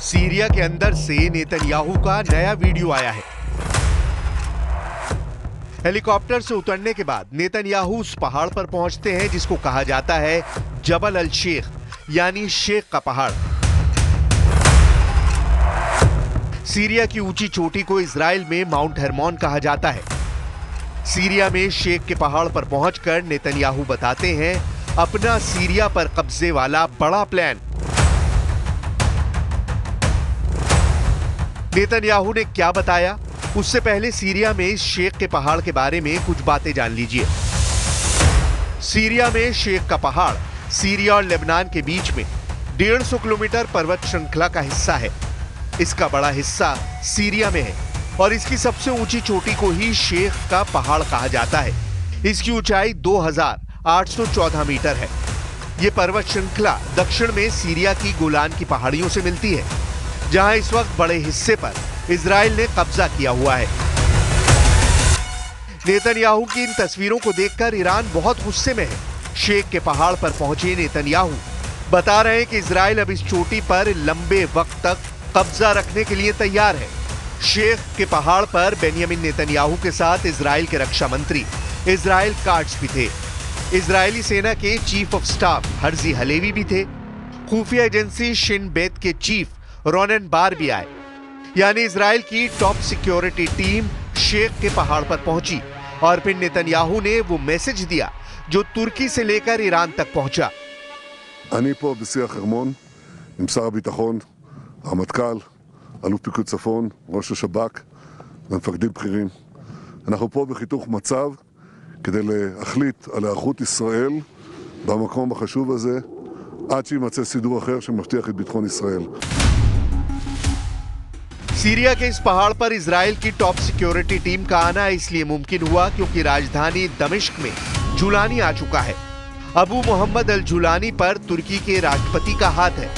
Syria के अंदर से नेतन्याहू का नया वीडियो आया है। हेलीकॉप्टर से उतरने के बाद नेतन्याहू उस पहाड़ पर पहुंचते हैं जिसको कहा जाता है जबल अल शेख, यानी शेख का पहाड़। सीरिया की ऊंची चोटी को इजराइल में माउंट हेरमोन कहा जाता है। सीरिया में शेख के पहाड़ पर पहुंचकर नेतन्याहू बताते हैं अपना सीरिया पर कब्जे वाला बड़ा प्लान। नेतन्याहू ने क्या बताया, उससे पहले सीरिया में शेख के पहाड़ के बारे में कुछ बातें जान लीजिए। सीरिया में शेख का पहाड़ सीरिया और लेबनान के बीच में 150 किलोमीटर पर्वत श्रृंखला का हिस्सा है। इसका बड़ा हिस्सा सीरिया में है और इसकी सबसे ऊंची चोटी को ही शेख का पहाड़ कहा जाता है। इसकी ऊंचाई 2814 मीटर है। यह पर्वत श्रृंखला दक्षिण में सीरिया की गोलान की पहाड़ियों से मिलती है, जहां इस वक्त बड़े हिस्से पर इजराइल ने कब्जा किया हुआ है। नेतन्याहू की इन तस्वीरों को देखकर ईरान बहुत गुस्से में है। शेख के पहाड़ पर पहुंचे नेतन्याहू बता रहे हैं कि इजराइल अब इस चोटी पर लंबे वक्त तक कब्जा रखने के लिए तैयार है। शेख के पहाड़ पर बेंयामिन नेतन्याहू के साथ इजराइल के रक्षा मंत्री इजराइल काट्ज भी थे। इजरायली सेना के chief of staff Herzi Halevi भी थे। खुफिया एजेंसी शिन बेत के चीफ रोनेन बार भी आए। यानी इजराइल की टॉप सिक्योरिटी टीम शेख के पहाड़ पर पहुंची और फिर नेतन्याहू ने वो मैसेज दिया जो तुर्की से लेकर ईरान तक पहुंचा। אני פה בשיח חרמון עם שר הביטחון, הרמטכ"ל, אלוף פיקוד צפון, ראש השב"כ ומפקדים בכירים. אנחנו פה בחיתוך מצב כדי להחליט על היערכות ישראל במקום החשוב הזה עד שימצא סידור אחר שמבטיח את ביטחון ישראל. सीरिया के इस पहाड़ पर इजराइल की टॉप सिक्योरिटी टीम का आना इसलिए मुमकिन हुआ क्योंकि राजधानी दमिश्क में जुलानी आ चुका है। अबू मोहम्मद अल जुलानी पर तुर्की के राष्ट्रपति का हाथ है।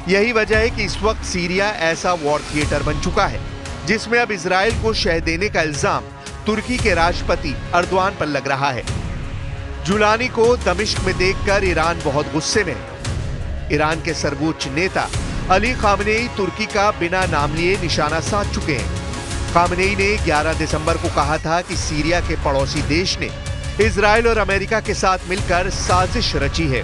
यही वजह है कि इस वक्त सीरिया ऐसा वॉर थिएटर बन चुका है जिसमें अब इजराइल को शह देने का इल्जाम तुर्की के राष्ट्रपति अर्दवान पर लग रहा है। जुलानी को दमिश्क में देखकर ईरान बहुत गुस्से में है। ईरान के सर्वोच्च नेता अली खामनेई तुर्की का बिना नाम लिए निशाना साध चुके हैं। खामनेई ने 11 दिसंबर को कहा था कि सीरिया के पड़ोसी देश ने इजराइल और अमेरिका के साथ मिलकर साजिश रची है।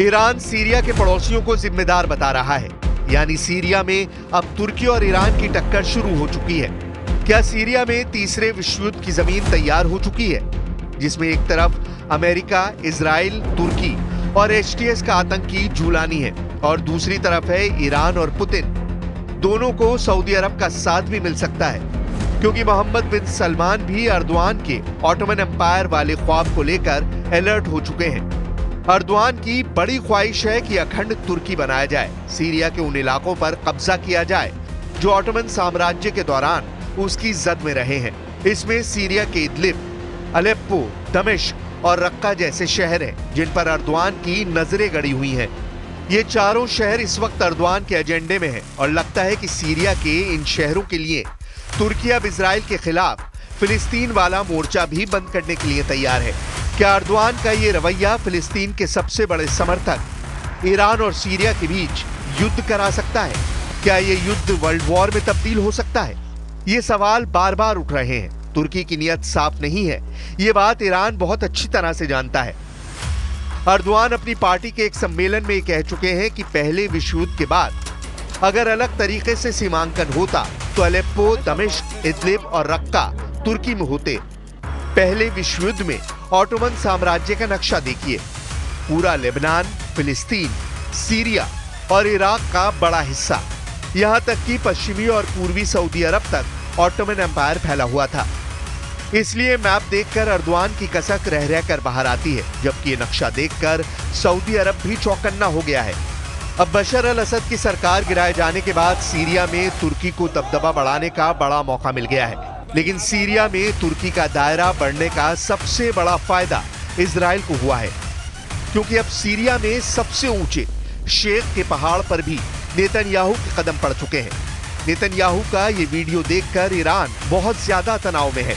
ईरान सीरिया के पड़ोसियों को जिम्मेदार बता रहा है। यानी सीरिया में अब तुर्की और ईरान की टक्कर शुरू हो चुकी है। क्या सीरिया में तीसरे विश्व युद्ध की जमीन तैयार हो चुकी है, जिसमें एक तरफ अमेरिका, इजराइल, तुर्की और एचटीएस का आतंकी जुलानी है और दूसरी तरफ है ईरान और पुतिन। दोनों को सऊदी अरब का साथ भी मिल सकता है क्योंकि मोहम्मद बिन सलमान भी अर्दवान के ऑटोमन एम्पायर वाले ख्वाब को लेकर अलर्ट हो चुके हैं। अर्दवान की बड़ी ख्वाहिश है कि अखंड तुर्की बनाया जाए, सीरिया के उन इलाकों पर कब्जा किया जाए जो ऑटोमन साम्राज्य के दौरान उसकी जद में रहे हैं। इसमें सीरिया के इदलिब, अलेप्पो, दमिश्क और रक्का जैसे शहर हैं जिन पर अर्दवान की नजरें गड़ी हुई हैं। ये चारों शहर इस वक्त अर्दवान के एजेंडे में हैं और लगता है कि सीरिया के इन शहरों के लिए तुर्की अब इजराइल के खिलाफ फिलिस्तीन वाला मोर्चा भी बंद करने के लिए तैयार है। क्या अर्दवान का ये रवैया फिलिस्तीन के सबसे बड़े समर्थक ईरान और सीरिया के बीच युद्ध करा सकता है? क्या ये युद्ध वर्ल्ड वॉर में तब्दील हो सकता है? ये सवाल बार बार उठ रहे हैं। तुर्की की नीयत साफ नहीं है, ये बात ईरान बहुत अच्छी तरह से जानता है। अर्दवान अपनी पार्टी के एक सम्मेलन में कह चुके हैं कि पहले विश्व युद्ध के बाद अगर अलग तरीके से सीमांकन होता तो अलेप्पो, दमिश्क, इदलिब और रक्का तुर्की में होते। पहले विश्व युद्ध में ऑटोमन साम्राज्य का नक्शा देखिए। पूरा लेबनान, फिलिस्तीन, सीरिया और इराक का बड़ा हिस्सा, यहां तक कि पश्चिमी और पूर्वी सऊदी अरब तक ऑटोमन एम्पायर फैला हुआ था। इसलिए मैप देखकर अर्दवान की कसक रह रहकर बाहर आती है, जबकि ये नक्शा देखकर सऊदी अरब भी चौकन्ना हो गया है। अब बशर अल असद की सरकार गिराए जाने के बाद सीरिया में तुर्की को दबदबा बढ़ाने का बड़ा मौका मिल गया है। लेकिन सीरिया में तुर्की का दायरा बढ़ने का सबसे बड़ा फायदा इजराइल को हुआ है, क्योंकि अब सीरिया में सबसे ऊंचे शेख के पहाड़ पर भी नेतन्याहू के कदम पड़ चुके हैं। नेतन्याहू का ये वीडियो देखकर ईरान बहुत ज्यादा तनाव में है।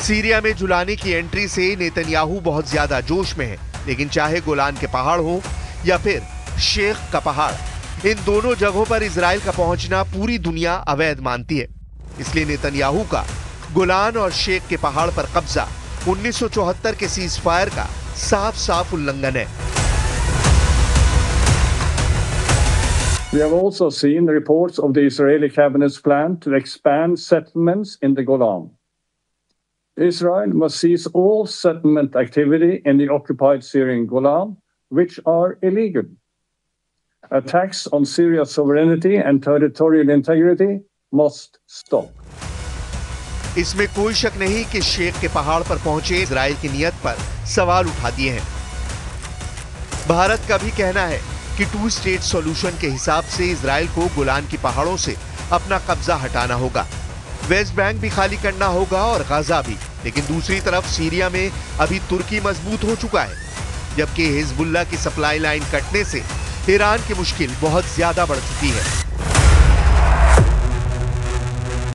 सीरिया में जुलानी की एंट्री से नेतन्याहू बहुत ज्यादा जोश में है, लेकिन चाहे गोलान के पहाड़ हो या फिर शेख का पहाड़, इन दोनों जगहों पर इजराइल का पहुंचना पूरी दुनिया अवैध मानती है। इसलिए नेतन्याहू का गोलान और शेख के पहाड़ पर कब्जा 1974 के सीज फायर का साफ साफ उल्लंघन है। We have also seen reports of the Israeli cabinet's plan to expand settlements in the Golan. Israel must cease all settlement activity in the occupied Syrian Golan, which are illegal. Attacks on Syria's sovereignty and territorial integrity must stop. इसमें कोई शक नहीं कि शेख के पहाड़ पर पहुंचे Israel की नीयत पर सवाल उठा दिए हैं। भारत का भी कहना है कि 2 स्टेट सॉल्यूशन के हिसाब से इजराइल को गोलान की पहाड़ों से अपना कब्जा हटाना होगा, वेस्ट बैंक भी खाली करना होगा और गाजा भी। लेकिन दूसरी तरफ सीरिया में अभी तुर्की मजबूत हो चुका है, जबकि हिजबुल्लाह की सप्लाई लाइन कटने से ईरान की मुश्किल बहुत ज्यादा बढ़ चुकी है।